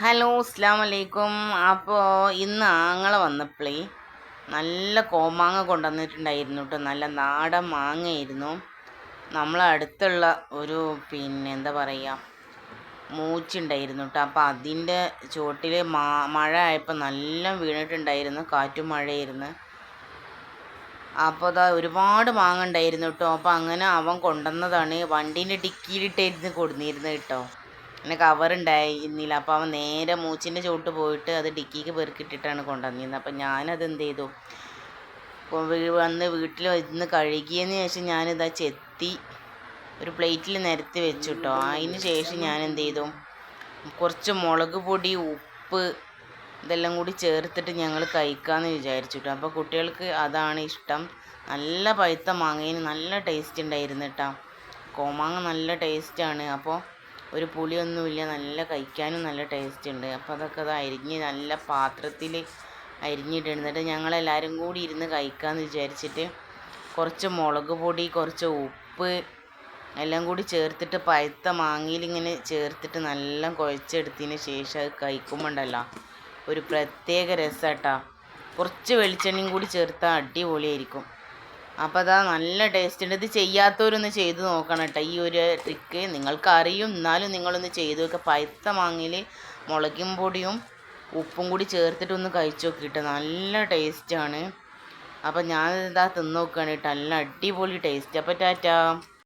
Hello അസ്സാം വലൈക്കും. അപ്പോൾ ഇന്ന് ആങ്ങളെ വന്നപ്പോഴേ നല്ല കോമാങ്ങ കൊണ്ടുവന്നിട്ടുണ്ടായിരുന്നു കേട്ടോ. നല്ല നാടൻ മാങ്ങയായിരുന്നു. നമ്മളെ അടുത്തുള്ള ഒരു എന്താ പറയുക, മൂച്ചുണ്ടായിരുന്നു കേട്ടോ. അപ്പോൾ അതിൻ്റെ ചുവട്ടിൽ മഴ ആയപ്പോൾ നല്ല വീണിട്ടുണ്ടായിരുന്നു, കാറ്റും മഴയായിരുന്നു. അപ്പോൾ അതാ ഒരുപാട് മാങ്ങ ഉണ്ടായിരുന്നു കേട്ടോ. അപ്പോൾ അങ്ങനെ അവൻ കൊണ്ടുവന്നതാണ്, വണ്ടീൻ്റെ ഡിക്കിയിലിട്ടായിരുന്നു കൊടുന്നിരുന്നത് കേട്ടോ. പിന്നെ കവറുണ്ടായിരുന്നില്ല. അപ്പോൾ അവൻ നേരെ മൂച്ചിൻ്റെ ചോട്ട് പോയിട്ട് അത് ഡിക്കിക്ക് പെറുക്കിയിട്ടിട്ടാണ് കൊണ്ടുവന്നിരുന്നത്. അപ്പം ഞാനത് എന്ത് ചെയ്തു, വന്ന് വീട്ടിൽ വന്ന് കഴുകിയതിന് ശേഷം ഞാനിതാ ചെത്തി ഒരു പ്ലേറ്റിൽ നിരത്തി വെച്ചു കേട്ടോ. അതിന് ശേഷം ഞാൻ എന്ത് ചെയ്തു, കുറച്ച് മുളക് പൊടി, ഉപ്പ് ഇതെല്ലാം കൂടി ചേർത്തിട്ട് ഞങ്ങൾ കഴിക്കാമെന്ന് വിചാരിച്ചു കേട്ടോ. അപ്പോൾ കുട്ടികൾക്ക് അതാണ് ഇഷ്ടം. നല്ല പഴുത്ത മാങ്ങയിന് നല്ല ടേസ്റ്റ് ഉണ്ടായിരുന്നു കേട്ടോ. കോമാങ്ങ നല്ല ടേസ്റ്റാണ്. അപ്പോൾ ഒരു പുളിയൊന്നുമില്ല, നല്ല കഴിക്കാനും നല്ല ടേസ്റ്റ് ഉണ്ട്. അപ്പോൾ അതൊക്കെ അത് അരിഞ്ഞ് നല്ല പാത്രത്തിൽ അരിഞ്ഞിട്ടിരുന്നിട്ട് ഞങ്ങളെല്ലാവരും കൂടി ഇരുന്ന് കഴിക്കാമെന്ന് വിചാരിച്ചിട്ട് കുറച്ച് മുളക് പൊടി, കുറച്ച് ഉപ്പ് എല്ലാം കൂടി ചേർത്തിട്ട് പഴുത്ത മാങ്ങയിൽ ഇങ്ങനെ ചേർത്തിട്ട് നല്ല കുഴച്ചെടുത്തതിന് ശേഷം അത് കഴിക്കുമ്പോണ്ടല്ലോ ഒരു പ്രത്യേക രസമാട്ടോ. കുറച്ച് വെളിച്ചെണ്ണയും കൂടി ചേർത്താൽ അടിപൊളിയായിരിക്കും. അപ്പോൾ അതാ നല്ല ടേസ്റ്റ് ഉണ്ട്. ഇത് ചെയ്യാത്തവരൊന്ന് ചെയ്ത് നോക്കണം കേട്ടോ. ഈ ഒരു ട്രിക്ക് നിങ്ങൾക്ക് അറിയും, എന്നാലും നിങ്ങളൊന്ന് ചെയ്ത് നോക്കുക. പഴുത്ത മാങ്ങയിൽ മുളകും പൊടിയും ഉപ്പും കൂടി ചേർത്തിട്ടൊന്ന് കഴിച്ച് നോക്കിയിട്ട് നല്ല ടേസ്റ്റാണ്. അപ്പോൾ ഞാനിതാ തിന്ന് നോക്കുകയാണ് കേട്ടോ. നല്ല അടിപൊളി ടേസ്റ്റ്. അപ്പോൾ ടാറ്റാ.